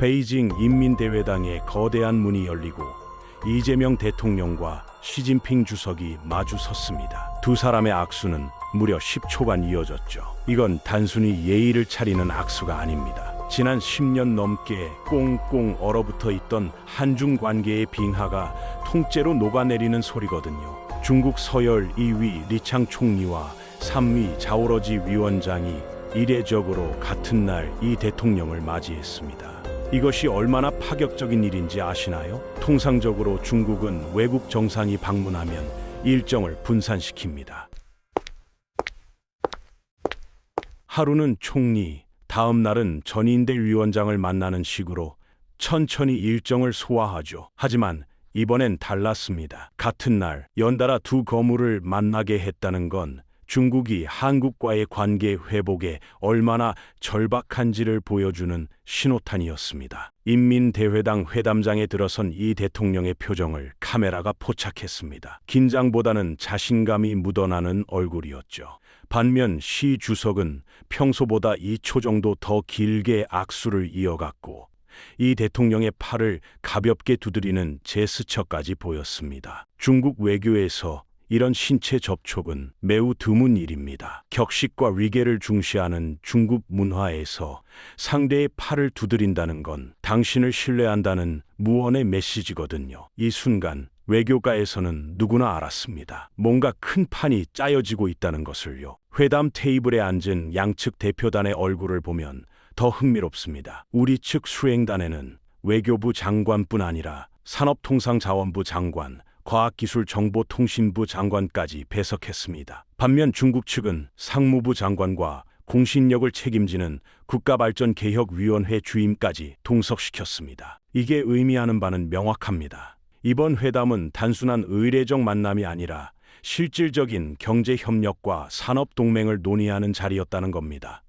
베이징 인민대회당의 거대한 문이 열리고 이재명 대통령과 시진핑 주석이 마주 섰습니다. 두 사람의 악수는 무려 10초간 이어졌죠. 이건 단순히 예의를 차리는 악수가 아닙니다. 지난 10년 넘게 꽁꽁 얼어붙어 있던 한중 관계의 빙하가 통째로 녹아내리는 소리거든요. 중국 서열 2위 리창 총리와 3위 자오러지 위원장이 이례적으로 같은 날 이 대통령을 맞이했습니다. 이것이 얼마나 파격적인 일인지 아시나요? 통상적으로 중국은 외국 정상이 방문하면 일정을 분산시킵니다. 하루는 총리, 다음 날은 전인대 위원장을 만나는 식으로 천천히 일정을 소화하죠. 하지만 이번엔 달랐습니다. 같은 날 연달아 두 거물을 만나게 했다는 건 중국이 한국과의 관계 회복에 얼마나 절박한지를 보여주는 신호탄이었습니다. 인민대회당 회담장에 들어선 이 대통령의 표정을 카메라가 포착했습니다. 긴장보다는 자신감이 묻어나는 얼굴이었죠. 반면 시 주석은 평소보다 2초 정도 더 길게 악수를 이어갔고 이 대통령의 팔을 가볍게 두드리는 제스처까지 보였습니다. 중국 외교에서 이런 신체 접촉은 매우 드문 일입니다. 격식과 위계를 중시하는 중국 문화에서 상대의 팔을 두드린다는 건 당신을 신뢰한다는 무언의 메시지거든요. 이 순간 외교가에서는 누구나 알았습니다. 뭔가 큰 판이 짜여지고 있다는 것을요. 회담 테이블에 앉은 양측 대표단의 얼굴을 보면 더 흥미롭습니다. 우리 측 수행단에는 외교부 장관뿐 아니라 산업통상자원부 장관, 과학기술정보통신부 장관까지 배석했습니다. 반면 중국 측은 상무부 장관과 공신력을 책임지는 국가발전개혁위원회 주임까지 동석시켰습니다. 이게 의미하는 바는 명확합니다. 이번 회담은 단순한 의례적 만남이 아니라 실질적인 경제협력과 산업동맹을 논의하는 자리였다는 겁니다.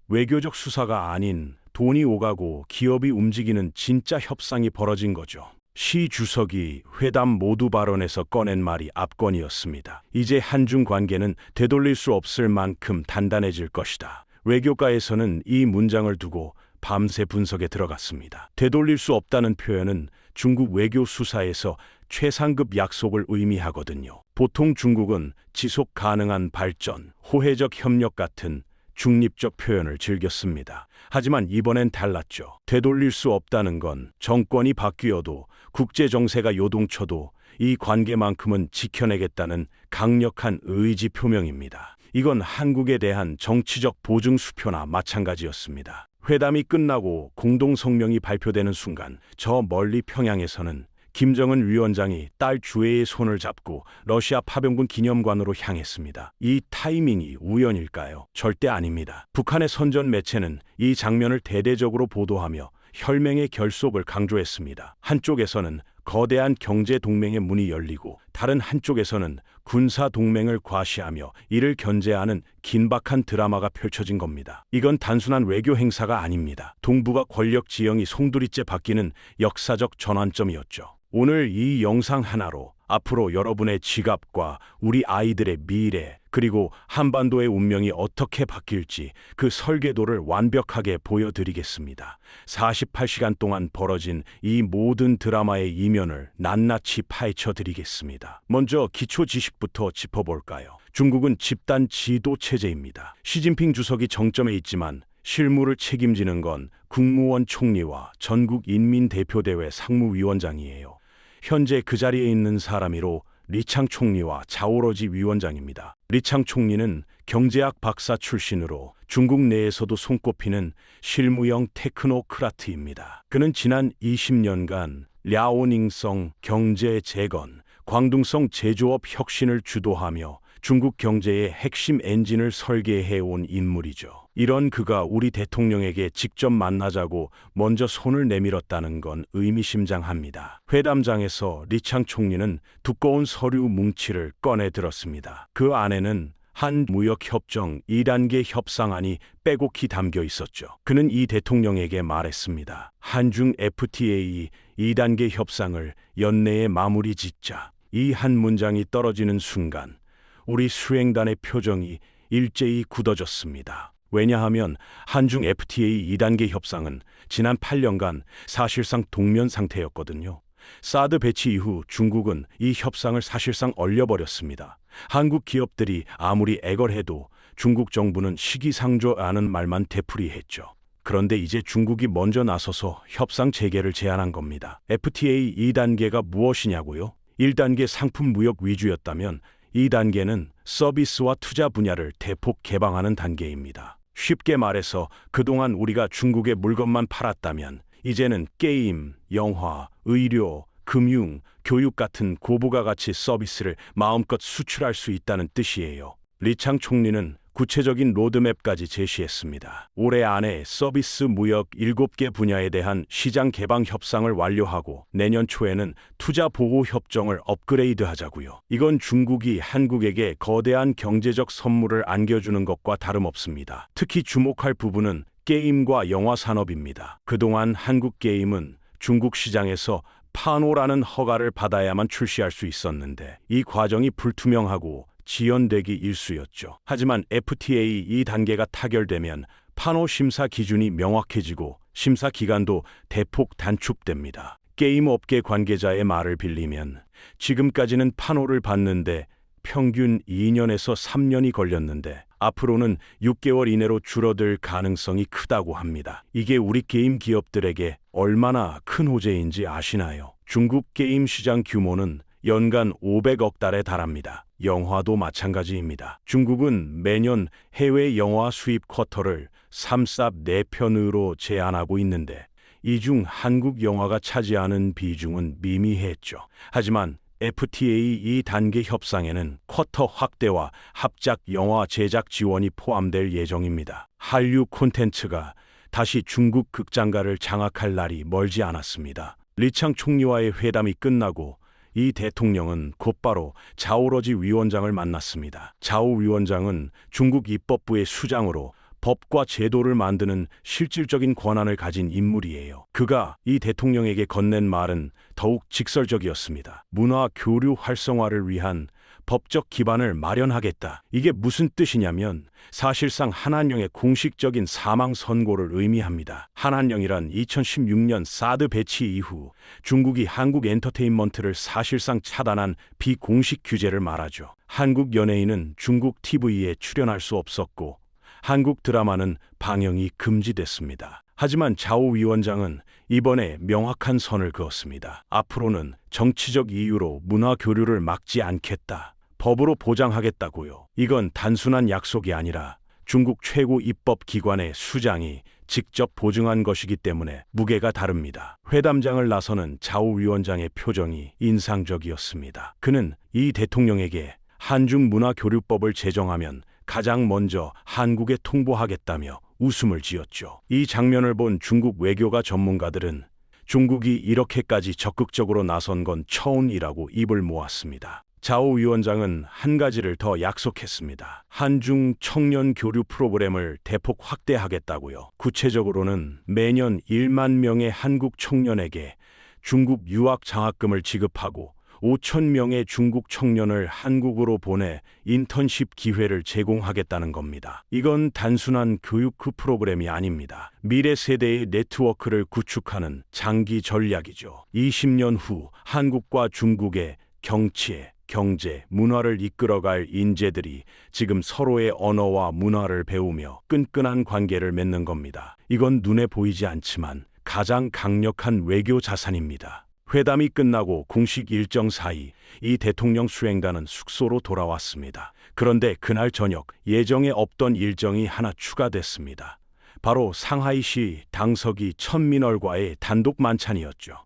외교적 수사가 아닌 돈이 오가고 기업이 움직이는 진짜 협상이 벌어진 거죠. 시 주석이 회담 모두 발언에서 꺼낸 말이 압권이었습니다. 이제 한중 관계는 되돌릴 수 없을 만큼 단단해질 것이다. 외교가에서는 이 문장을 두고 밤새 분석에 들어갔습니다. 되돌릴 수 없다는 표현은 중국 외교 수사에서 최상급 약속을 의미하거든요. 보통 중국은 지속 가능한 발전, 호혜적 협력 같은 중립적 표현을 즐겼습니다. 하지만 이번엔 달랐죠. 되돌릴 수 없다는 건 정권이 바뀌어도 국제 정세가 요동쳐도 이 관계만큼은 지켜내겠다는 강력한 의지 표명입니다. 이건 한국에 대한 정치적 보증 수표나 마찬가지였습니다. 회담이 끝나고 공동 성명이 발표되는 순간 저 멀리 평양에서는 김정은 위원장이 딸 주애의 손을 잡고 러시아 파병군 기념관으로 향했습니다. 이 타이밍이 우연일까요? 절대 아닙니다. 북한의 선전 매체는 이 장면을 대대적으로 보도하며 혈맹의 결속을 강조했습니다. 한쪽에서는 거대한 경제 동맹의 문이 열리고 다른 한쪽에서는 군사 동맹을 과시하며 이를 견제하는 긴박한 드라마가 펼쳐진 겁니다. 이건 단순한 외교 행사가 아닙니다. 동북아 권력 지형이 송두리째 바뀌는 역사적 전환점이었죠. 오늘 이 영상 하나로 앞으로 여러분의 지갑과 우리 아이들의 미래, 그리고 한반도의 운명이 어떻게 바뀔지 그 설계도를 완벽하게 보여드리겠습니다. 48시간 동안 벌어진 이 모든 드라마의 이면을 낱낱이 파헤쳐 드리겠습니다. 먼저 기초 지식부터 짚어볼까요? 중국은 집단 지도 체제입니다. 시진핑 주석이 정점에 있지만 실무를 책임지는 건 국무원 총리와 전국인민대표대회 상무위원장이에요. 현재 그 자리에 있는 사람이로 리창 총리와 자오러지 위원장입니다. 리창 총리는 경제학 박사 출신으로 중국 내에서도 손꼽히는 실무형 테크노크라트입니다. 그는 지난 20년간 랴오닝성 경제 재건, 광둥성 제조업 혁신을 주도하며 중국 경제의 핵심 엔진을 설계해온 인물이죠. 이런 그가 우리 대통령에게 직접 만나자고 먼저 손을 내밀었다는 건 의미심장합니다. 회담장에서 리창 총리는 두꺼운 서류 뭉치를 꺼내 들었습니다. 그 안에는 한 무역협정 2단계 협상안이 빼곡히 담겨 있었죠. 그는 이 대통령에게 말했습니다. 한중 FTA 2단계 협상을 연내에 마무리 짓자. 이 한 문장이 떨어지는 순간 우리 수행단의 표정이 일제히 굳어졌습니다. 왜냐하면 한중 FTA 2단계 협상은 지난 8년간 사실상 동면 상태였거든요. 사드 배치 이후 중국은 이 협상을 사실상 얼려버렸습니다. 한국 기업들이 아무리 애걸해도 중국 정부는 시기상조라는 말만 되풀이했죠. 그런데 이제 중국이 먼저 나서서 협상 재개를 제안한 겁니다. FTA 2단계가 무엇이냐고요? 1단계 상품 무역 위주였다면 2단계는 서비스와 투자 분야를 대폭 개방하는 단계입니다. 쉽게 말해서 그동안 우리가 중국에 물건만 팔았다면 이제는 게임, 영화, 의료, 금융, 교육 같은 고부가가치 서비스를 마음껏 수출할 수 있다는 뜻이에요. 리창 총리는 구체적인 로드맵까지 제시했습니다. 올해 안에 서비스 무역 7개 분야에 대한 시장 개방 협상을 완료하고 내년 초에는 투자 보호 협정을 업그레이드하자고요. 이건 중국이 한국에게 거대한 경제적 선물을 안겨주는 것과 다름없습니다. 특히 주목할 부분은 게임과 영화 산업입니다. 그동안 한국 게임은 중국 시장에서 판호라는 허가를 받아야만 출시할 수 있었는데 이 과정이 불투명하고 지연되기 일쑤였죠. 하지만 FTA 2단계가 타결되면 판호 심사 기준이 명확해지고 심사 기간도 대폭 단축됩니다. 게임 업계 관계자의 말을 빌리면 지금까지는 판호를 받는데 평균 2년에서 3년이 걸렸는데 앞으로는 6개월 이내로 줄어들 가능성이 크다고 합니다. 이게 우리 게임 기업들에게 얼마나 큰 호재인지 아시나요? 중국 게임 시장 규모는 연간 500억 달에 달합니다. 영화도 마찬가지입니다. 중국은 매년 해외 영화 수입 쿼터를 3삽 4편으로 제한하고 있는데 이 중 한국 영화가 차지하는 비중은 미미했죠. 하지만 FTA 2단계 협상에는 쿼터 확대와 합작 영화 제작 지원이 포함될 예정입니다. 한류 콘텐츠가 다시 중국 극장가를 장악할 날이 멀지 않았습니다. 리창 총리와의 회담이 끝나고 이 대통령은 곧바로 자오러지 위원장을 만났습니다. 자오 위원장은 중국 입법부의 수장으로 법과 제도를 만드는 실질적인 권한을 가진 인물이에요. 그가 이 대통령에게 건넨 말은 더욱 직설적이었습니다. 문화 교류 활성화를 위한 법적 기반을 마련하겠다. 이게 무슨 뜻이냐면 사실상 한한령의 공식적인 사망 선고를 의미합니다. 한한령이란 2016년 사드 배치 이후 중국이 한국 엔터테인먼트를 사실상 차단한 비공식 규제를 말하죠. 한국 연예인은 중국 TV에 출연할 수 없었고 한국 드라마는 방영이 금지됐습니다. 하지만 자오 위원장은 이번에 명확한 선을 그었습니다. 앞으로는 정치적 이유로 문화 교류를 막지 않겠다. 법으로 보장하겠다고요. 이건 단순한 약속이 아니라 중국 최고 입법기관의 수장이 직접 보증한 것이기 때문에 무게가 다릅니다. 회담장을 나서는 자오 위원장의 표정이 인상적이었습니다. 그는 이 대통령에게 한중 문화교류법을 제정하면 가장 먼저 한국에 통보하겠다며 웃음을 지었죠. 이 장면을 본 중국 외교가 전문가들은 중국이 이렇게까지 적극적으로 나선 건 처음이라고 입을 모았습니다. 자오 위원장은 한 가지를 더 약속했습니다. 한중 청년 교류 프로그램을 대폭 확대하겠다고요. 구체적으로는 매년 1만 명의 한국 청년에게 중국 유학 장학금을 지급하고 5천 명의 중국 청년을 한국으로 보내 인턴십 기회를 제공하겠다는 겁니다. 이건 단순한 교육 프로그램이 아닙니다. 미래 세대의 네트워크를 구축하는 장기 전략이죠. 20년 후 한국과 중국의 정치, 경제, 문화를 이끌어갈 인재들이 지금 서로의 언어와 문화를 배우며 끈끈한 관계를 맺는 겁니다. 이건 눈에 보이지 않지만 가장 강력한 외교 자산입니다. 회담이 끝나고 공식 일정 사이 이 대통령 수행단은 숙소로 돌아왔습니다. 그런데 그날 저녁 예정에 없던 일정이 하나 추가됐습니다. 바로 상하이시 당서기 천민얼과의 단독 만찬이었죠.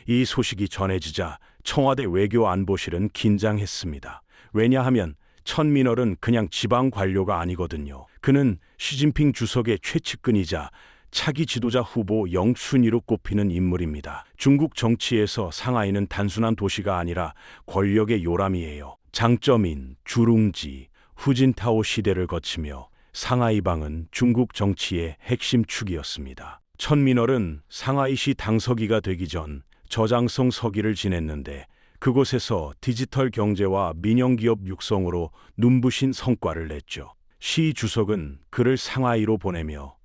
이 소식이 전해지자 청와대 외교안보실은 긴장했습니다. 왜냐하면 천민얼은 그냥 지방 관료가 아니거든요. 그는 시진핑 주석의 최측근이자 차기 지도자 후보 영순위로 꼽히는 인물입니다. 중국 정치에서 상하이는 단순한 도시가 아니라 권력의 요람이에요. 장쩌민, 주룽지, 후진타오 시대를 거치며 상하이방은 중국 정치의 핵심 축이었습니다. 천민얼은 상하이시 당서기가 되기 전 저장성 서기를 지냈는데 그곳에서 디지털 경제와 민영기업 육성으로 눈부신 성과를 냈죠. 시 주석은 그를 상하이로 보내며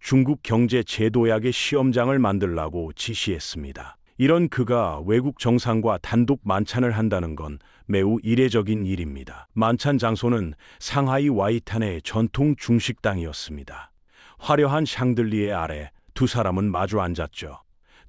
중국 경제 제도약의 시험장을 만들라고 지시했습니다. 이런 그가 외국 정상과 단독 만찬을 한다는 건 매우 이례적인 일입니다. 만찬 장소는 상하이 와이탄의 전통 중식당이었습니다. 화려한 샹들리에 아래 두 사람은 마주 앉았죠.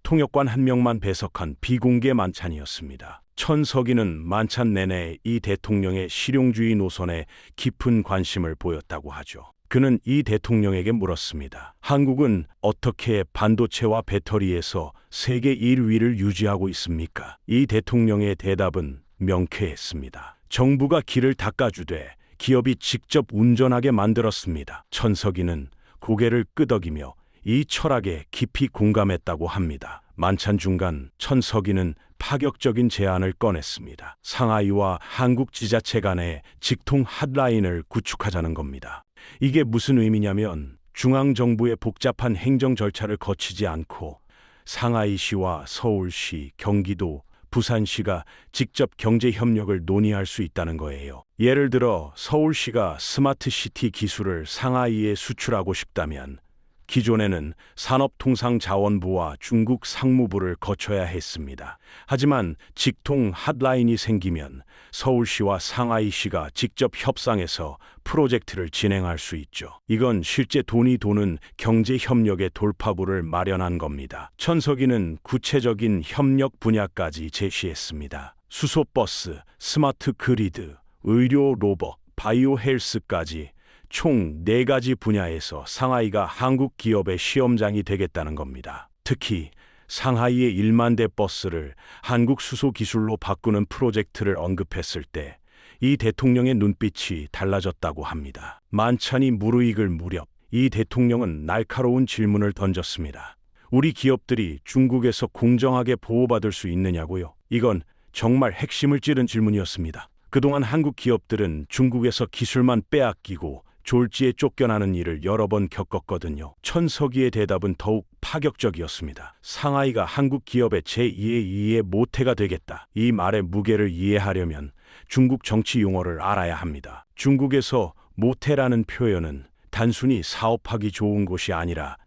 통역관 한 명만 배석한 비공개 만찬이었습니다. 천석이는 만찬 내내 이 대통령의 실용주의 노선에 깊은 관심을 보였다고 하죠. 그는 이 대통령에게 물었습니다. 한국은 어떻게 반도체와 배터리에서 세계 1위를 유지하고 있습니까? 이 대통령의 대답은 명쾌했습니다. 정부가 길을 닦아주되 기업이 직접 운전하게 만들었습니다. 천석이는 고개를 끄덕이며 이 철학에 깊이 공감했다고 합니다. 만찬 중간 천석이는 파격적인 제안을 꺼냈습니다. 상하이와 한국 지자체 간의 직통 핫라인을 구축하자는 겁니다. 이게 무슨 의미냐면 중앙정부의 복잡한 행정 절차를 거치지 않고 상하이시와 서울시, 경기도, 부산시가 직접 경제 협력을 논의할 수 있다는 거예요. 예를 들어 서울시가 스마트시티 기술을 상하이에 수출하고 싶다면 기존에는 산업통상자원부와 중국 상무부를 거쳐야 했습니다. 하지만 직통 핫라인이 생기면 서울시와 상하이시가 직접 협상해서 프로젝트를 진행할 수 있죠. 이건 실제 돈이 도는 경제협력의 돌파구를 마련한 겁니다. 천석이는 구체적인 협력 분야까지 제시했습니다. 수소버스, 스마트 그리드, 의료 로봇, 바이오 헬스까지 총 4가지 분야에서 상하이가 한국 기업의 시험장이 되겠다는 겁니다. 특히 상하이의 1만 대 버스를 한국 수소 기술로 바꾸는 프로젝트를 언급했을 때 이 대통령의 눈빛이 달라졌다고 합니다. 만찬이 무르익을 무렵 이 대통령은 날카로운 질문을 던졌습니다. 우리 기업들이 중국에서 공정하게 보호받을 수 있느냐고요? 이건 정말 핵심을 찌른 질문이었습니다. 그동안 한국 기업들은 중국에서 기술만 빼앗기고 졸지에 쫓겨나는 일을 여러 번 겪었거든요. 천석이의 대답은 더욱 파격적이었습니다. 상하이가 한국 기업의 제2의 2의 모태가 되겠다. 이 말의 무게를 이해하려면 중국 정치 용어를 알아야 합니다. 중국에서 모태라는 표현은 단순히 사업하기 좋은 곳이 아니라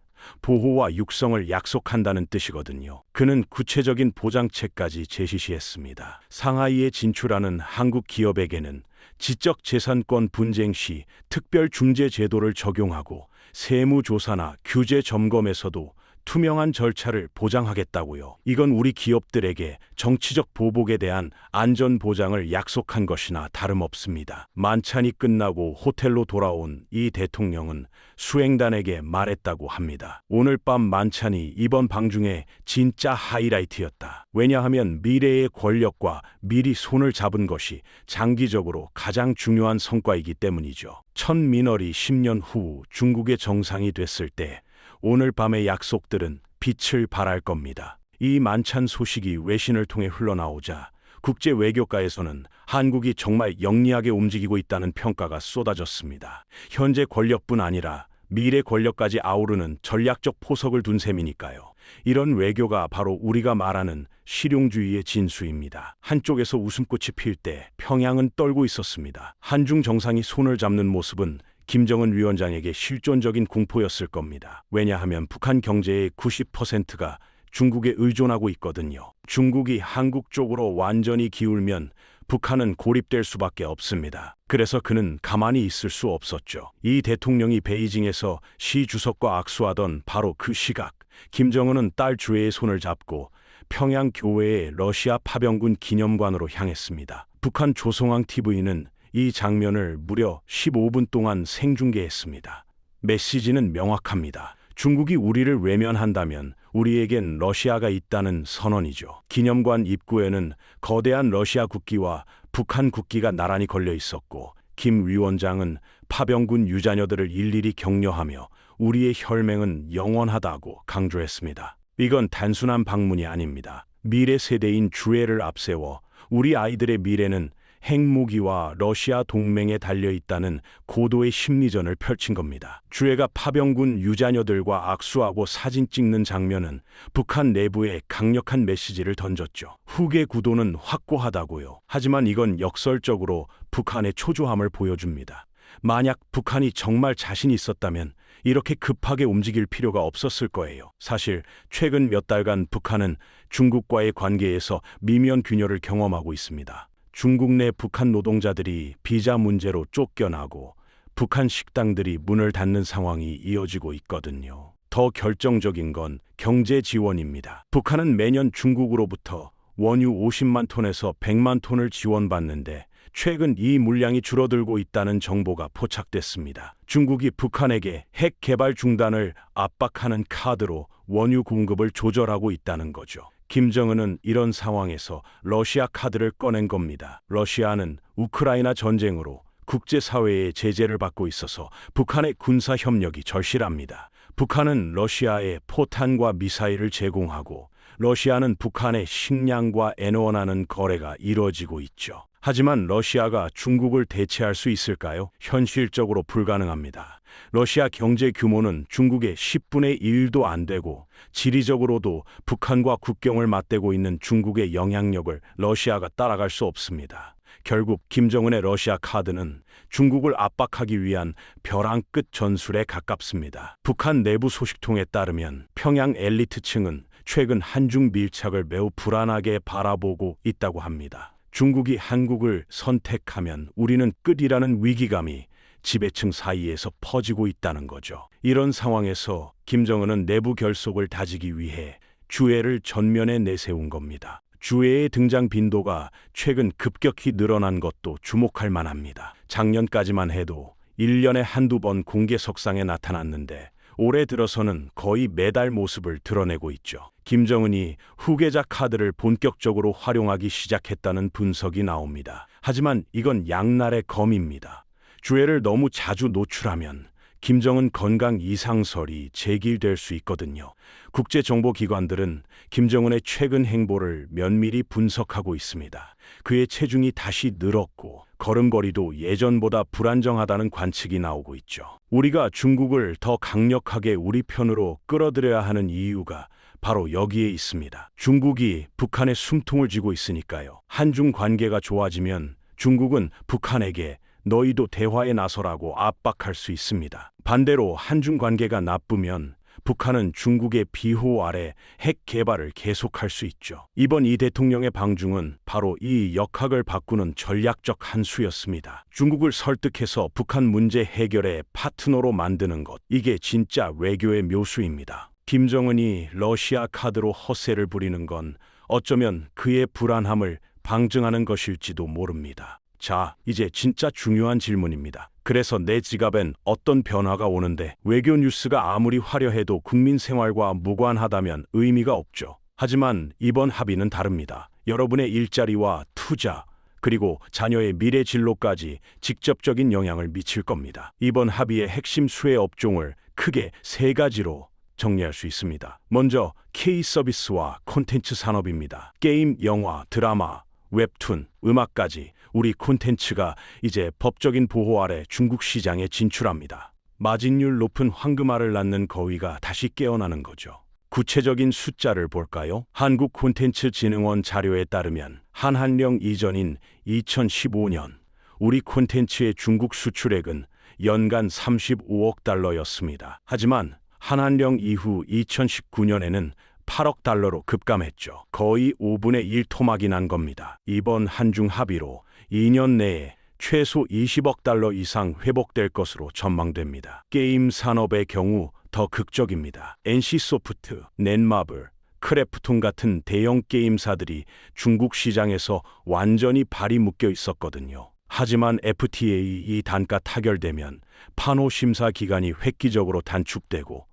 보호와 육성을 약속한다는 뜻이거든요. 그는 구체적인 보장책까지 제시했습니다. 상하이에 진출하는 한국 기업에게는 지적재산권 분쟁 시 특별 중재 제도를 적용하고 세무조사나 규제 점검에서도 투명한 절차를 보장하겠다고요. 이건 우리 기업들에게 정치적 보복에 대한 안전 보장을 약속한 것이나 다름없습니다. 만찬이 끝나고 호텔로 돌아온 이 대통령은 수행단에게 말했다고 합니다. 오늘 밤 만찬이 이번 방중에 진짜 하이라이트였다. 왜냐하면 미래의 권력과 미리 손을 잡은 것이 장기적으로 가장 중요한 성과이기 때문이죠. 천민월이 10년 후 중국의 정상이 됐을 때 오늘 밤의 약속들은 빛을 발할 겁니다. 이 만찬 소식이 외신을 통해 흘러나오자 국제 외교가에서는 한국이 정말 영리하게 움직이고 있다는 평가가 쏟아졌습니다. 현재 권력뿐 아니라 미래 권력까지 아우르는 전략적 포석을 둔 셈이니까요. 이런 외교가 바로 우리가 말하는 실용주의의 진수입니다. 한쪽에서 웃음꽃이 필 때 평양은 떨고 있었습니다. 한중 정상이 손을 잡는 모습은 김정은 위원장에게 실존적인 공포였을 겁니다. 왜냐하면 북한 경제의 90%가 중국에 의존하고 있거든요. 중국이 한국 쪽으로 완전히 기울면 북한은 고립될 수밖에 없습니다. 그래서 그는 가만히 있을 수 없었죠. 이 대통령이 베이징에서 시 주석과 악수하던 바로 그 시각, 김정은은 딸 주애의 손을 잡고 평양 교외의 러시아 파병군 기념관으로 향했습니다. 북한 조선왕 TV는 이 장면을 무려 15분 동안 생중계했습니다. 메시지는 명확합니다. 중국이 우리를 외면한다면 우리에겐 러시아가 있다는 선언이죠. 기념관 입구에는 거대한 러시아 국기와 북한 국기가 나란히 걸려 있었고 김 위원장은 파병군 유자녀들을 일일이 격려하며 우리의 혈맹은 영원하다고 강조했습니다. 이건 단순한 방문이 아닙니다. 미래 세대인 주애를 앞세워 우리 아이들의 미래는 핵무기와 러시아 동맹에 달려있다는 고도의 심리전을 펼친 겁니다. 주애가 파병군 유자녀들과 악수하고 사진 찍는 장면은 북한 내부에 강력한 메시지를 던졌죠. 후계 구도는 확고하다고요. 하지만 이건 역설적으로 북한의 초조함을 보여줍니다. 만약 북한이 정말 자신 있었다면 이렇게 급하게 움직일 필요가 없었을 거예요. 사실 최근 몇 달간 북한은 중국과의 관계에서 미면 균열을 경험하고 있습니다. 중국 내 북한 노동자들이 비자 문제로 쫓겨나고 북한 식당들이 문을 닫는 상황이 이어지고 있거든요. 더 결정적인 건 경제 지원입니다. 북한은 매년 중국으로부터 원유 50만 톤에서 100만 톤을 지원받는데 최근 이 물량이 줄어들고 있다는 정보가 포착됐습니다. 중국이 북한에게 핵 개발 중단을 압박하는 카드로 원유 공급을 조절하고 있다는 거죠. 김정은은 이런 상황에서 러시아 카드를 꺼낸 겁니다. 러시아는 우크라이나 전쟁으로 국제사회의 제재를 받고 있어서 북한의 군사 협력이 절실합니다. 북한은 러시아에 포탄과 미사일을 제공하고 러시아는 북한의 식량과 엔원하는 거래가 이루어지고 있죠. 하지만 러시아가 중국을 대체할 수 있을까요? 현실적으로 불가능합니다. 러시아 경제 규모는 중국의 10분의 1도 안 되고 지리적으로도 북한과 국경을 맞대고 있는 중국의 영향력을 러시아가 따라갈 수 없습니다. 결국 김정은의 러시아 카드는 중국을 압박하기 위한 벼랑 끝 전술에 가깝습니다. 북한 내부 소식통에 따르면 평양 엘리트층은 최근 한중 밀착을 매우 불안하게 바라보고 있다고 합니다. 중국이 한국을 선택하면 우리는 끝이라는 위기감이 지배층 사이에서 퍼지고 있다는 거죠. 이런 상황에서 김정은은 내부 결속을 다지기 위해 주해를 전면에 내세운 겁니다. 주해의 등장 빈도가 최근 급격히 늘어난 것도 주목할 만합니다. 작년까지만 해도 1년에 한두 번 공개석상에 나타났는데 올해 들어서는 거의 매달 모습을 드러내고 있죠. 김정은이 후계자 카드를 본격적으로 활용하기 시작했다는 분석이 나옵니다. 하지만 이건 양날의 검입니다. 주해를 너무 자주 노출하면 김정은 건강 이상설이 제기될 수 있거든요. 국제정보기관들은 김정은의 최근 행보를 면밀히 분석하고 있습니다. 그의 체중이 다시 늘었고 걸음걸이도 예전보다 불안정하다는 관측이 나오고 있죠. 우리가 중국을 더 강력하게 우리 편으로 끌어들여야 하는 이유가 바로 여기에 있습니다. 중국이 북한에 숨통을 쥐고 있으니까요. 한중 관계가 좋아지면 중국은 북한에게 너희도 대화에 나서라고 압박할 수 있습니다. 반대로 한중 관계가 나쁘면 북한은 중국의 비호 아래 핵 개발을 계속할 수 있죠. 이번 이 대통령의 방중은 바로 이 역학을 바꾸는 전략적 한 수였습니다. 중국을 설득해서 북한 문제 해결의 파트너로 만드는 것, 이게 진짜 외교의 묘수입니다. 김정은이 러시아 카드로 허세를 부리는 건 어쩌면 그의 불안함을 방증하는 것일지도 모릅니다. 자, 이제 진짜 중요한 질문입니다. 그래서 내 지갑엔 어떤 변화가 오는데 외교 뉴스가 아무리 화려해도 국민 생활과 무관하다면 의미가 없죠. 하지만 이번 합의는 다릅니다. 여러분의 일자리와 투자, 그리고 자녀의 미래 진로까지 직접적인 영향을 미칠 겁니다. 이번 합의의 핵심 수혜 업종을 크게 세 가지로 정리할 수 있습니다. 먼저 K-서비스와 콘텐츠 산업입니다. 게임, 영화, 드라마, 웹툰, 음악까지 우리 콘텐츠가 이제 법적인 보호 아래 중국 시장에 진출합니다. 마진율 높은 황금알을 낳는 거위가 다시 깨어나는 거죠. 구체적인 숫자를 볼까요? 한국콘텐츠진흥원 자료에 따르면 한한령 이전인 2015년 우리 콘텐츠의 중국 수출액은 연간 35억 달러였습니다. 하지만 한한령 이후 2019년에는 8억 달러로 급감했죠. 거의 5분의 1 토막이 난 겁니다. 이번 한중 합의로 2년 내에 최소 20억 달러 이상 회복될 것으로 전망됩니다. 게임 산업의 경우 더 극적입니다. NC소프트, 넷마블, 크래프톤 같은 대형 게임사들이 중국 시장에서 완전히 발이 묶여 있었거든요. 하지만 FTA 이 단가 타결되면 판호 심사 기간이 획기적으로 단축되고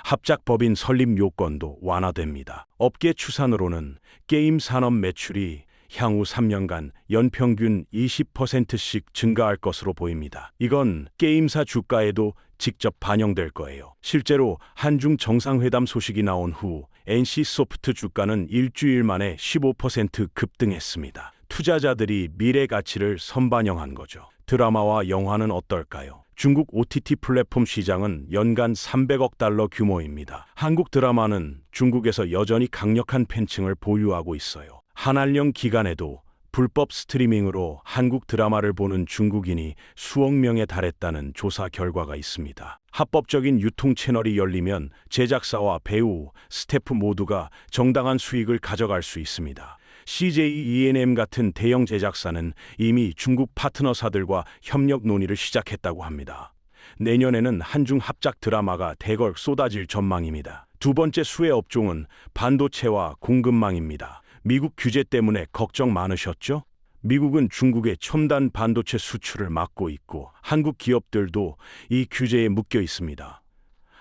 합작법인 설립 요건도 완화됩니다. 업계 추산으로는 게임 산업 매출이 향후 3년간 연평균 20%씩 증가할 것으로 보입니다. 이건 게임사 주가에도 직접 반영될 거예요. 실제로 한중 정상회담 소식이 나온 후 NC소프트 주가는 일주일 만에 15% 급등했습니다. 투자자들이 미래 가치를 선반영한 거죠. 드라마와 영화는 어떨까요? 중국 OTT 플랫폼 시장은 연간 300억 달러 규모입니다. 한국 드라마는 중국에서 여전히 강력한 팬층을 보유하고 있어요. 한한령 기간에도 불법 스트리밍으로 한국 드라마를 보는 중국인이 수억 명에 달했다는 조사 결과가 있습니다. 합법적인 유통 채널이 열리면 제작사와 배우, 스태프 모두가 정당한 수익을 가져갈 수 있습니다. CJ ENM 같은 대형 제작사는 이미 중국 파트너사들과 협력 논의를 시작했다고 합니다. 내년에는 한중 합작 드라마가 대거 쏟아질 전망입니다. 두 번째 수혜 업종은 반도체와 공급망입니다. 미국 규제 때문에 걱정 많으셨죠? 미국은 중국의 첨단 반도체 수출을 막고 있고 한국 기업들도 이 규제에 묶여 있습니다.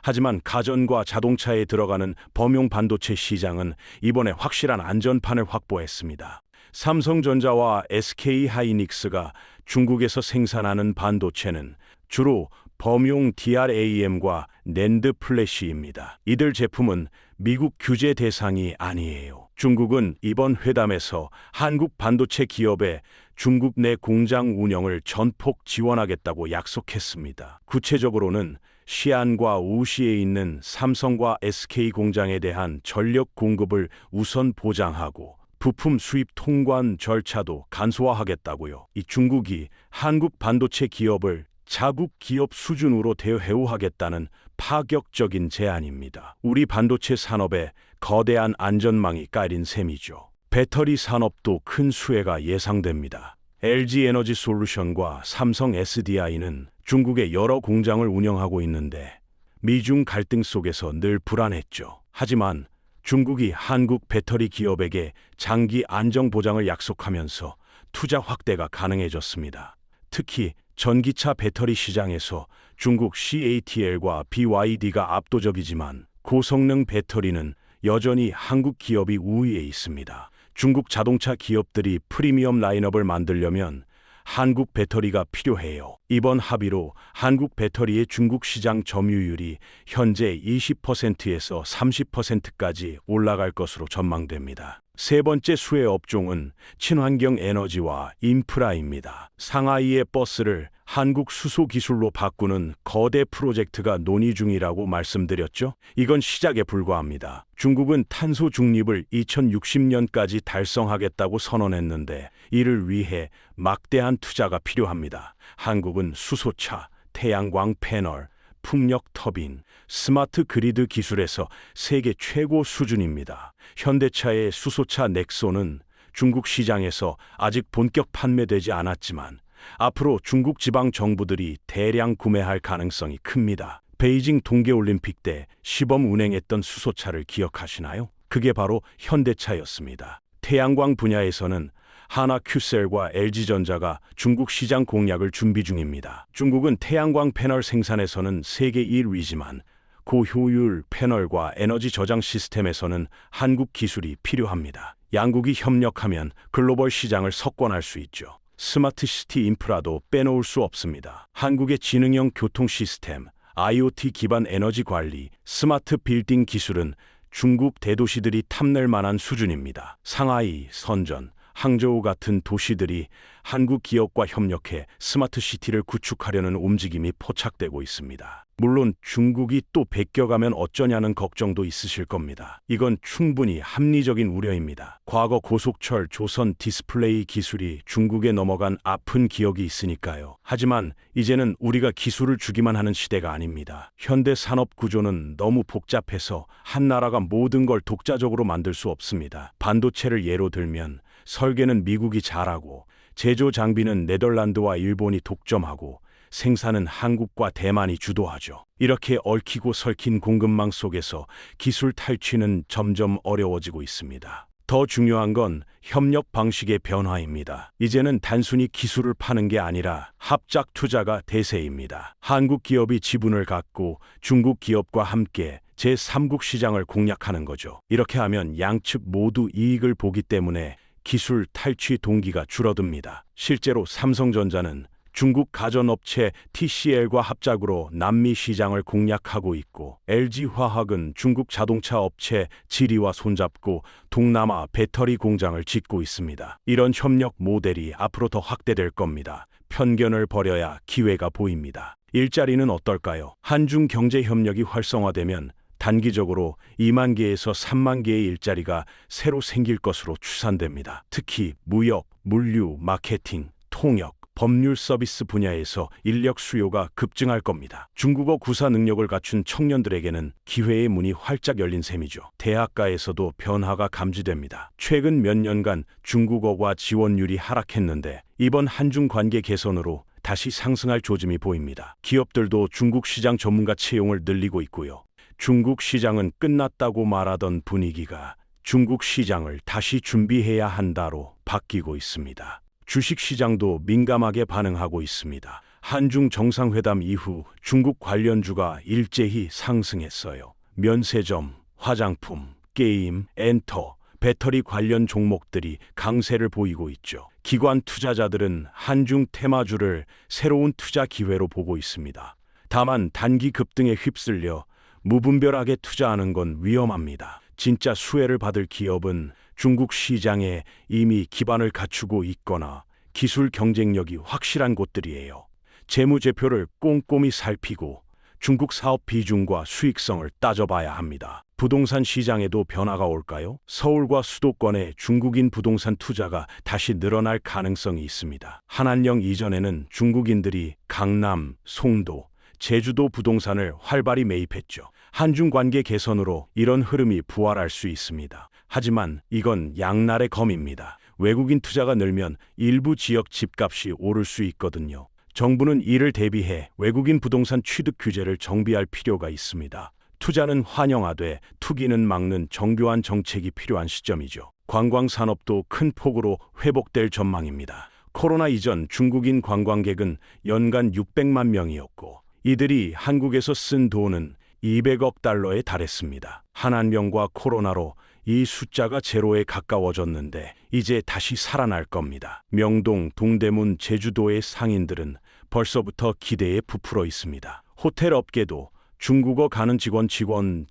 하지만 가전과 자동차에 들어가는 범용 반도체 시장은 이번에 확실한 안전판을 확보했습니다. 삼성전자와 SK하이닉스가 중국에서 생산하는 반도체는 주로 범용 DRAM과 낸드 플래시입니다. 이들 제품은 미국 규제 대상이 아니에요. 중국은 이번 회담에서 한국 반도체 기업의 중국 내 공장 운영을 전폭 지원하겠다고 약속했습니다. 구체적으로는 시안과 우시에 있는 삼성과 SK 공장에 대한 전력 공급을 우선 보장하고 부품 수입 통관 절차도 간소화하겠다고요. 이 중국이 한국 반도체 기업을 자국 기업 수준으로 대우하겠다는 파격적인 제안입니다. 우리 반도체 산업에 거대한 안전망이 깔린 셈이죠. 배터리 산업도 큰 수혜가 예상됩니다. LG 에너지 솔루션과 삼성 SDI는 중국의 여러 공장을 운영하고 있는데 미중 갈등 속에서 늘 불안했죠. 하지만 중국이 한국 배터리 기업에게 장기 안정 보장을 약속하면서 투자 확대가 가능해졌습니다. 특히 전기차 배터리 시장에서 중국 CATL과 BYD가 압도적이지만 고성능 배터리는 여전히 한국 기업이 우위에 있습니다. 중국 자동차 기업들이 프리미엄 라인업을 만들려면 한국 배터리가 필요해요. 이번 합의로 한국 배터리의 중국 시장 점유율이 현재 20%에서 30%까지 올라갈 것으로 전망됩니다. 세 번째 수혜 업종은 친환경 에너지와 인프라입니다. 상하이의 버스를 한국 수소 기술로 바꾸는 거대 프로젝트가 논의 중이라고 말씀드렸죠? 이건 시작에 불과합니다. 중국은 탄소 중립을 2060년까지 달성하겠다고 선언했는데 이를 위해 막대한 투자가 필요합니다. 한국은 수소차, 태양광 패널, 풍력 터빈, 스마트 그리드 기술에서 세계 최고 수준입니다. 현대차의 수소차 넥소는 중국 시장에서 아직 본격 판매되지 않았지만 앞으로 중국 지방 정부들이 대량 구매할 가능성이 큽니다. 베이징 동계올림픽 때 시범 운행했던 수소차를 기억하시나요? 그게 바로 현대차였습니다. 태양광 분야에서는 하나큐셀과 LG전자가 중국 시장 공략을 준비 중입니다. 중국은 태양광 패널 생산에서는 세계 1위지만 고효율 패널과 에너지 저장 시스템에서는 한국 기술이 필요합니다. 양국이 협력하면 글로벌 시장을 석권할 수 있죠. 스마트 시티 인프라도 빼놓을 수 없습니다. 한국의 지능형 교통 시스템, IoT 기반 에너지 관리, 스마트 빌딩 기술은 중국 대도시들이 탐낼 만한 수준입니다. 상하이, 선전, 항저우 같은 도시들이 한국 기업과 협력해 스마트 시티를 구축하려는 움직임이 포착되고 있습니다. 물론 중국이 또 베껴가면 어쩌냐는 걱정도 있으실 겁니다. 이건 충분히 합리적인 우려입니다. 과거 고속철 조선 디스플레이 기술이 중국에 넘어간 아픈 기억이 있으니까요. 하지만 이제는 우리가 기술을 주기만 하는 시대가 아닙니다. 현대 산업 구조는 너무 복잡해서 한 나라가 모든 걸 독자적으로 만들 수 없습니다. 반도체를 예로 들면 설계는 미국이 잘하고 제조 장비는 네덜란드와 일본이 독점하고 생산은 한국과 대만이 주도하죠. 이렇게 얽히고 설킨 공급망 속에서 기술 탈취는 점점 어려워지고 있습니다. 더 중요한 건 협력 방식의 변화입니다. 이제는 단순히 기술을 파는 게 아니라 합작 투자가 대세입니다. 한국 기업이 지분을 갖고 중국 기업과 함께 제3국 시장을 공략하는 거죠. 이렇게 하면 양측 모두 이익을 보기 때문에 기술 탈취 동기가 줄어듭니다. 실제로 삼성전자는 중국 가전업체 TCL과 합작으로 남미 시장을 공략하고 있고 LG화학은 중국 자동차 업체 지리와 손잡고 동남아 배터리 공장을 짓고 있습니다. 이런 협력 모델이 앞으로 더 확대될 겁니다. 편견을 버려야 기회가 보입니다. 일자리는 어떨까요? 한중 경제 협력이 활성화되면 단기적으로 2만 개에서 3만 개의 일자리가 새로 생길 것으로 추산됩니다. 특히 무역, 물류, 마케팅, 통역, 법률 서비스 분야에서 인력 수요가 급증할 겁니다. 중국어 구사 능력을 갖춘 청년들에게는 기회의 문이 활짝 열린 셈이죠. 대학가에서도 변화가 감지됩니다. 최근 몇 년간 중국어과 지원율이 하락했는데 이번 한중 관계 개선으로 다시 상승할 조짐이 보입니다. 기업들도 중국 시장 전문가 채용을 늘리고 있고요. 중국 시장은 끝났다고 말하던 분위기가 중국 시장을 다시 준비해야 한다로 바뀌고 있습니다. 주식시장도 민감하게 반응하고 있습니다. 한중 정상회담 이후 중국 관련주가 일제히 상승했어요. 면세점, 화장품, 게임, 엔터, 배터리 관련 종목들이 강세를 보이고 있죠. 기관 투자자들은 한중 테마주를 새로운 투자 기회로 보고 있습니다. 다만 단기 급등에 휩쓸려 무분별하게 투자하는 건 위험합니다. 진짜 수혜를 받을 기업은 중국 시장에 이미 기반을 갖추고 있거나 기술 경쟁력이 확실한 곳들이에요. 재무제표를 꼼꼼히 살피고 중국 사업 비중과 수익성을 따져봐야 합니다. 부동산 시장에도 변화가 올까요? 서울과 수도권에 중국인 부동산 투자가 다시 늘어날 가능성이 있습니다. 한안령 이전에는 중국인들이 강남, 송도, 제주도 부동산을 활발히 매입했죠. 한중 관계 개선으로 이런 흐름이 부활할 수 있습니다. 하지만 이건 양날의 검입니다. 외국인 투자가 늘면 일부 지역 집값이 오를 수 있거든요. 정부는 이를 대비해 외국인 부동산 취득 규제를 정비할 필요가 있습니다. 투자는 환영하되 투기는 막는 정교한 정책이 필요한 시점이죠. 관광산업도 큰 폭으로 회복될 전망입니다. 코로나 이전 중국인 관광객은 연간 600만 명이었고 이들이 한국에서 쓴 돈은 200억 달러에 달했습니다. 한안령과 코로나로 이 숫자가 제로에 가까워졌는데 이제 다시 살아날 겁니다. 명동, 동대문, 제주도의 상인들은 벌써부터 기대에 부풀어 있습니다. 호텔 업계도 중국어 가는 직원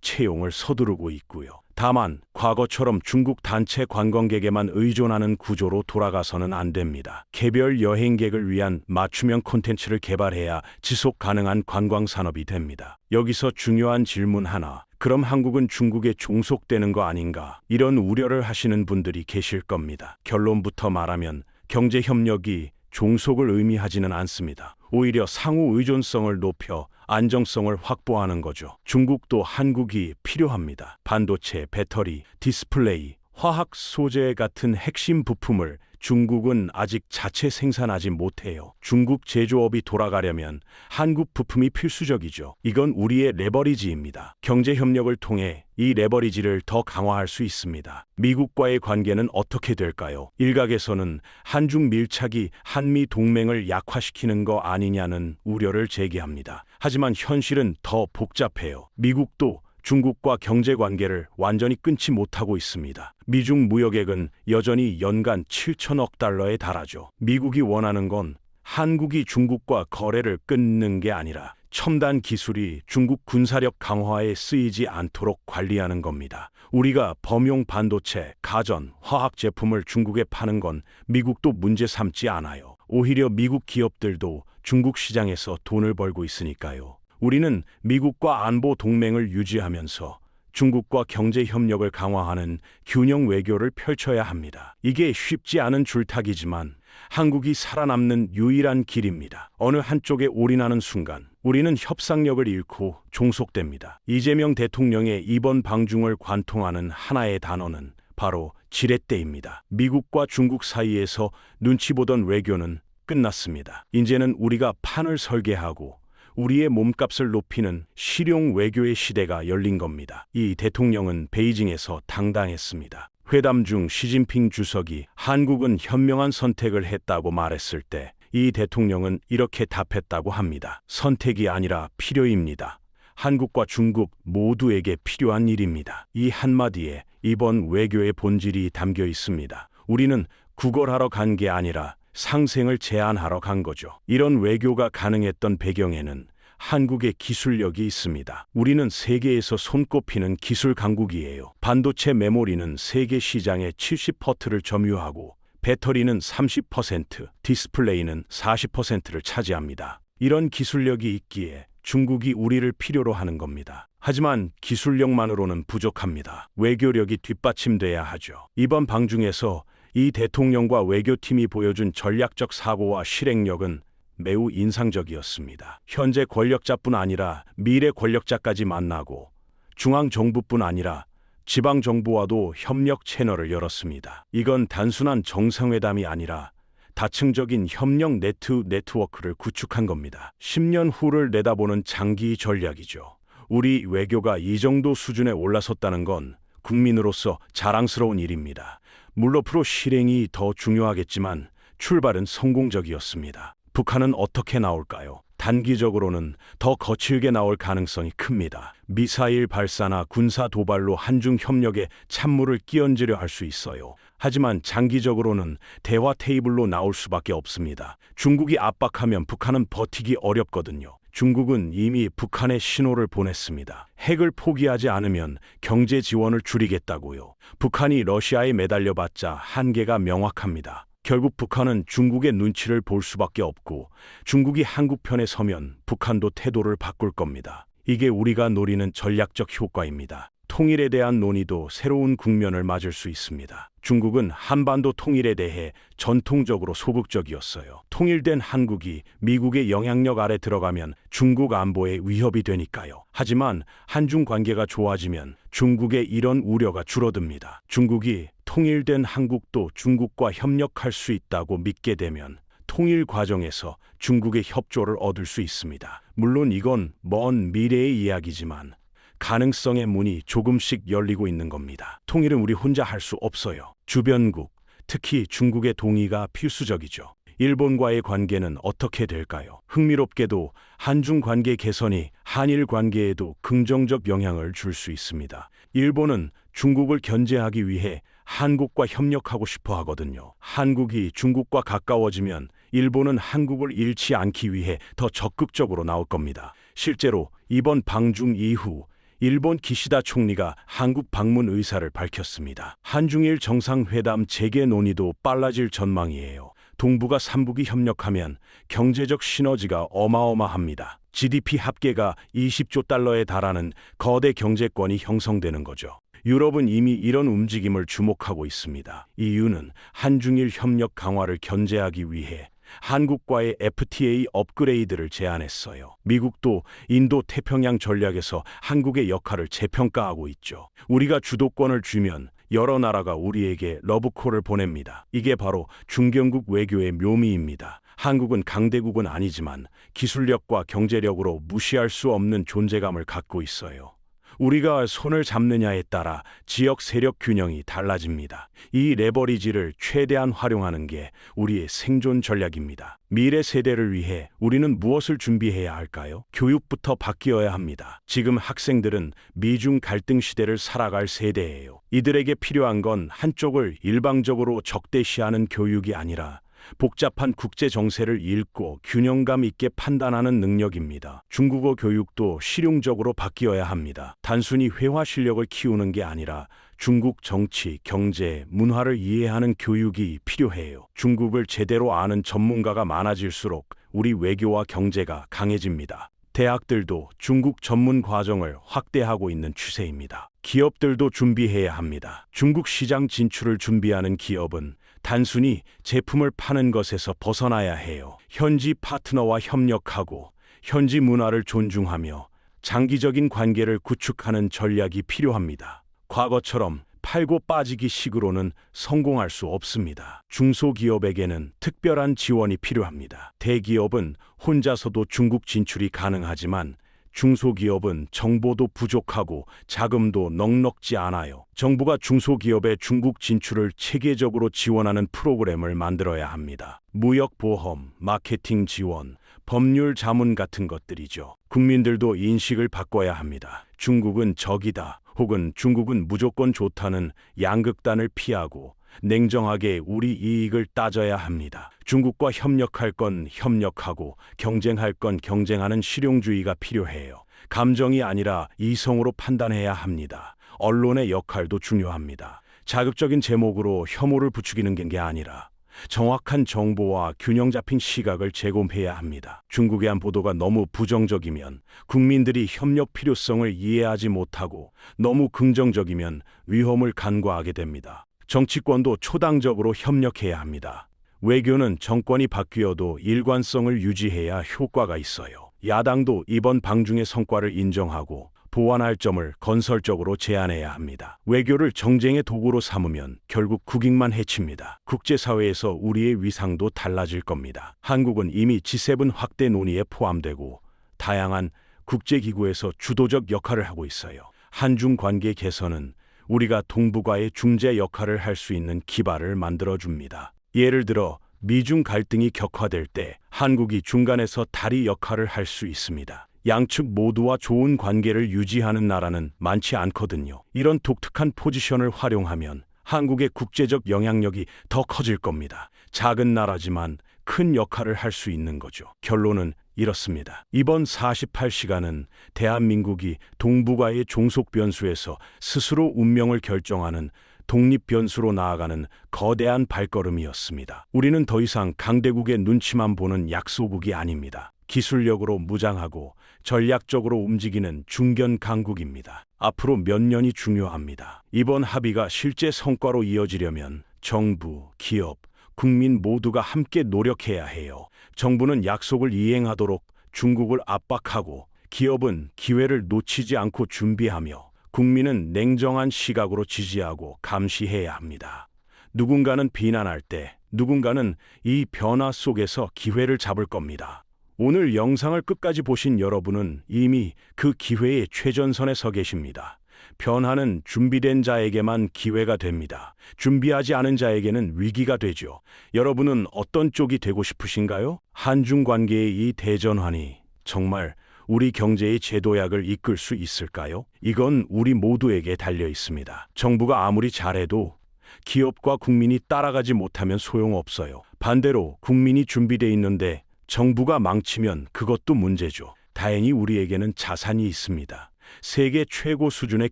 채용을 서두르고 있고요. 다만 과거처럼 중국 단체 관광객에만 의존하는 구조로 돌아가서는 안 됩니다. 개별 여행객을 위한 맞춤형 콘텐츠를 개발해야 지속 가능한 관광 산업이 됩니다. 여기서 중요한 질문 하나. 그럼 한국은 중국에 종속되는 거 아닌가? 이런 우려를 하시는 분들이 계실 겁니다. 결론부터 말하면 경제 협력이 종속을 의미하지는 않습니다. 오히려 상호 의존성을 높여 안정성을 확보하는 거죠. 중국도 한국이 필요합니다. 반도체, 배터리, 디스플레이, 화학 소재 같은 핵심 부품을 중국은 아직 자체 생산하지 못해요. 중국 제조업이 돌아가려면 한국 부품이 필수적이죠. 이건 우리의 레버리지입니다. 경제 협력을 통해 이 레버리지를 더 강화할 수 있습니다. 미국과의 관계는 어떻게 될까요? 일각에서는 한중 밀착이 한미 동맹을 약화시키는 거 아니냐는 우려를 제기합니다. 하지만 현실은 더 복잡해요. 미국도 중국과 경제 관계를 완전히 끊지 못하고 있습니다. 미중 무역액은 여전히 연간 7천억 달러에 달하죠. 미국이 원하는 건 한국이 중국과 거래를 끊는 게 아니라 첨단 기술이 중국 군사력 강화에 쓰이지 않도록 관리하는 겁니다. 우리가 범용 반도체, 가전, 화학 제품을 중국에 파는 건 미국도 문제 삼지 않아요. 오히려 미국 기업들도 중국 시장에서 돈을 벌고 있으니까요. 우리는 미국과 안보 동맹을 유지하면서 중국과 경제 협력을 강화하는 균형 외교를 펼쳐야 합니다. 이게 쉽지 않은 줄타기지만 한국이 살아남는 유일한 길입니다. 어느 한쪽에 올인하는 순간 우리는 협상력을 잃고 종속됩니다. 이재명 대통령의 이번 방중을 관통하는 하나의 단어는 바로 지렛대입니다. 미국과 중국 사이에서 눈치 보던 외교는 끝났습니다. 이제는 우리가 판을 설계하고 우리의 몸값을 높이는 실용 외교의 시대가 열린 겁니다. 이 대통령은 베이징에서 당당했습니다. 회담 중 시진핑 주석이 한국은 현명한 선택을 했다고 말했을 때 이 대통령은 이렇게 답했다고 합니다. 선택이 아니라 필요입니다. 한국과 중국 모두에게 필요한 일입니다. 이 한마디에 이번 외교의 본질이 담겨 있습니다. 우리는 구걸하러 간 게 아니라 상생을 제안하러 간 거죠. 이런 외교가 가능했던 배경에는 한국의 기술력이 있습니다. 우리는 세계에서 손꼽히는 기술 강국이에요. 반도체 메모리는 세계 시장의 70%를 점유하고 배터리는 30%, 디스플레이는 40%를 차지합니다. 이런 기술력이 있기에 중국이 우리를 필요로 하는 겁니다. 하지만 기술력만으로는 부족합니다. 외교력이 뒷받침돼야 하죠. 이번 방중에서 이 대통령과 외교팀이 보여준 전략적 사고와 실행력은 매우 인상적이었습니다. 현재 권력자뿐 아니라 미래 권력자까지 만나고 중앙정부뿐 아니라 지방정부와도 협력 채널을 열었습니다. 이건 단순한 정상회담이 아니라 다층적인 협력 네트워크를 구축한 겁니다. 10년 후를 내다보는 장기 전략이죠. 우리 외교가 이 정도 수준에 올라섰다는 건 국민으로서 자랑스러운 일입니다. 물론 앞으로 실행이 더 중요하겠지만 출발은 성공적이었습니다. 북한은 어떻게 나올까요? 단기적으로는 더 거칠게 나올 가능성이 큽니다. 미사일 발사나 군사 도발로 한중 협력에 찬물을 끼얹으려 할 수 있어요. 하지만 장기적으로는 대화 테이블로 나올 수밖에 없습니다. 중국이 압박하면 북한은 버티기 어렵거든요. 중국은 이미 북한에 신호를 보냈습니다. 핵을 포기하지 않으면 경제 지원을 줄이겠다고요. 북한이 러시아에 매달려봤자 한계가 명확합니다. 결국 북한은 중국의 눈치를 볼 수밖에 없고 중국이 한국 편에 서면 북한도 태도를 바꿀 겁니다. 이게 우리가 노리는 전략적 효과입니다. 통일에 대한 논의도 새로운 국면을 맞을 수 있습니다. 중국은 한반도 통일에 대해 전통적으로 소극적이었어요. 통일된 한국이 미국의 영향력 아래 들어가면 중국 안보에 위협이 되니까요. 하지만 한중 관계가 좋아지면 중국의 이런 우려가 줄어듭니다. 중국이 통일된 한국도 중국과 협력할 수 있다고 믿게 되면 통일 과정에서 중국의 협조를 얻을 수 있습니다. 물론 이건 먼 미래의 이야기지만 가능성의 문이 조금씩 열리고 있는 겁니다. 통일은 우리 혼자 할 수 없어요. 주변국, 특히 중국의 동의가 필수적이죠. 일본과의 관계는 어떻게 될까요? 흥미롭게도 한중 관계 개선이 한일 관계에도 긍정적 영향을 줄 수 있습니다. 일본은 중국을 견제하기 위해 한국과 협력하고 싶어 하거든요. 한국이 중국과 가까워지면 일본은 한국을 잃지 않기 위해 더 적극적으로 나올 겁니다. 실제로 이번 방중 이후 일본 기시다 총리가 한국 방문 의사를 밝혔습니다. 한중일 정상회담 재개 논의도 빨라질 전망이에요. 동북아 3국이 협력하면 경제적 시너지가 어마어마합니다. GDP 합계가 20조 달러에 달하는 거대 경제권이 형성되는 거죠. 유럽은 이미 이런 움직임을 주목하고 있습니다. EU는 한중일 협력 강화를 견제하기 위해 한국과의 FTA 업그레이드를 제안했어요. 미국도 인도 태평양 전략에서 한국의 역할을 재평가하고 있죠. 우리가 주도권을 쥐면 여러 나라가 우리에게 러브콜을 보냅니다. 이게 바로 중견국 외교의 묘미입니다. 한국은 강대국은 아니지만 기술력과 경제력으로 무시할 수 없는 존재감을 갖고 있어요. 우리가 손을 잡느냐에 따라 지역 세력 균형이 달라집니다. 이 레버리지를 최대한 활용하는 게 우리의 생존 전략입니다. 미래 세대를 위해 우리는 무엇을 준비해야 할까요? 교육부터 바뀌어야 합니다. 지금 학생들은 미중 갈등 시대를 살아갈 세대예요. 이들에게 필요한 건 한쪽을 일방적으로 적대시하는 교육이 아니라 복잡한 국제 정세를 읽고 균형감 있게 판단하는 능력입니다. 중국어 교육도 실용적으로 바뀌어야 합니다. 단순히 회화 실력을 키우는 게 아니라 중국 정치, 경제, 문화를 이해하는 교육이 필요해요. 중국을 제대로 아는 전문가가 많아질수록 우리 외교와 경제가 강해집니다. 대학들도 중국 전문 과정을 확대하고 있는 추세입니다. 기업들도 준비해야 합니다. 중국 시장 진출을 준비하는 기업은 단순히 제품을 파는 것에서 벗어나야 해요. 현지 파트너와 협력하고 현지 문화를 존중하며 장기적인 관계를 구축하는 전략이 필요합니다. 과거처럼 팔고 빠지기 식으로는 성공할 수 없습니다. 중소기업에게는 특별한 지원이 필요합니다. 대기업은 혼자서도 중국 진출이 가능하지만 중소기업은 정보도 부족하고 자금도 넉넉지 않아요. 정부가 중소기업의 중국 진출을 체계적으로 지원하는 프로그램을 만들어야 합니다. 무역보험, 마케팅 지원, 법률 자문 같은 것들이죠. 국민들도 인식을 바꿔야 합니다. 중국은 적이다 혹은 중국은 무조건 좋다는 양극단을 피하고 냉정하게 우리 이익을 따져야 합니다. 중국과 협력할 건 협력하고 경쟁할 건 경쟁하는 실용주의가 필요해요. 감정이 아니라 이성으로 판단해야 합니다. 언론의 역할도 중요합니다. 자극적인 제목으로 혐오를 부추기는 게 아니라 정확한 정보와 균형 잡힌 시각을 제공해야 합니다. 중국에 대한 보도가 너무 부정적이면 국민들이 협력 필요성을 이해하지 못하고 너무 긍정적이면 위험을 간과하게 됩니다. 정치권도 초당적으로 협력해야 합니다. 외교는 정권이 바뀌어도 일관성을 유지해야 효과가 있어요. 야당도 이번 방중의 성과를 인정하고 보완할 점을 건설적으로 제안해야 합니다. 외교를 정쟁의 도구로 삼으면 결국 국익만 해칩니다. 국제사회에서 우리의 위상도 달라질 겁니다. 한국은 이미 G7 확대 논의에 포함되고 다양한 국제기구에서 주도적 역할을 하고 있어요. 한중 관계 개선은 우리가 동북아의 중재 역할을 할 수 있는 기반을 만들어줍니다. 예를 들어 미중 갈등이 격화될 때 한국이 중간에서 다리 역할을 할 수 있습니다. 양측 모두와 좋은 관계를 유지하는 나라는 많지 않거든요. 이런 독특한 포지션을 활용하면 한국의 국제적 영향력이 더 커질 겁니다. 작은 나라지만 큰 역할을 할 수 있는 거죠. 결론은 이렇습니다. 이번 48시간은 대한민국이 동북아의 종속 변수에서 스스로 운명을 결정하는 독립 변수로 나아가는 거대한 발걸음이었습니다. 우리는 더 이상 강대국의 눈치만 보는 약소국이 아닙니다. 기술력으로 무장하고 전략적으로 움직이는 중견 강국입니다. 앞으로 몇 년이 중요합니다. 이번 합의가 실제 성과로 이어지려면 정부, 기업, 국민 모두가 함께 노력해야 해요. 정부는 약속을 이행하도록 중국을 압박하고 기업은 기회를 놓치지 않고 준비하며 국민은 냉정한 시각으로 지지하고 감시해야 합니다. 누군가는 비난할 때 누군가는 이 변화 속에서 기회를 잡을 겁니다. 오늘 영상을 끝까지 보신 여러분은 이미 그 기회의 최전선에 서 계십니다. 변화는 준비된 자에게만 기회가 됩니다. 준비하지 않은 자에게는 위기가 되죠. 여러분은 어떤 쪽이 되고 싶으신가요? 한중 관계의 이 대전환이 정말 우리 경제의 제도약을 이끌 수 있을까요? 이건 우리 모두에게 달려 있습니다. 정부가 아무리 잘해도 기업과 국민이 따라가지 못하면 소용없어요. 반대로 국민이 준비돼 있는데 정부가 망치면 그것도 문제죠. 다행히 우리에게는 자산이 있습니다. 세계 최고 수준의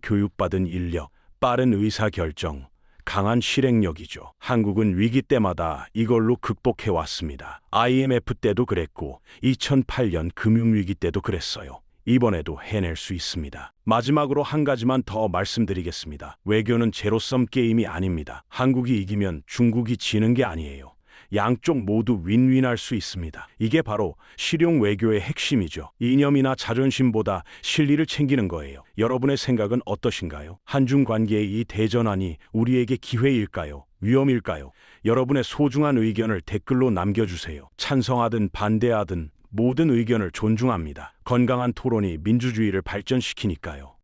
교육받은 인력, 빠른 의사결정, 강한 실행력이죠. 한국은 위기 때마다 이걸로 극복해 왔습니다. IMF 때도 그랬고 2008년 금융위기 때도 그랬어요. 이번에도 해낼 수 있습니다. 마지막으로 한 가지만 더 말씀드리겠습니다. 외교는 제로섬 게임이 아닙니다. 한국이 이기면 중국이 지는 게 아니에요. 양쪽 모두 윈윈할 수 있습니다. 이게 바로 실용 외교의 핵심이죠. 이념이나 자존심보다 실리를 챙기는 거예요. 여러분의 생각은 어떠신가요? 한중 관계의 이 대전환이 우리에게 기회일까요? 위험일까요? 여러분의 소중한 의견을 댓글로 남겨주세요. 찬성하든 반대하든 모든 의견을 존중합니다. 건강한 토론이 민주주의를 발전시키니까요.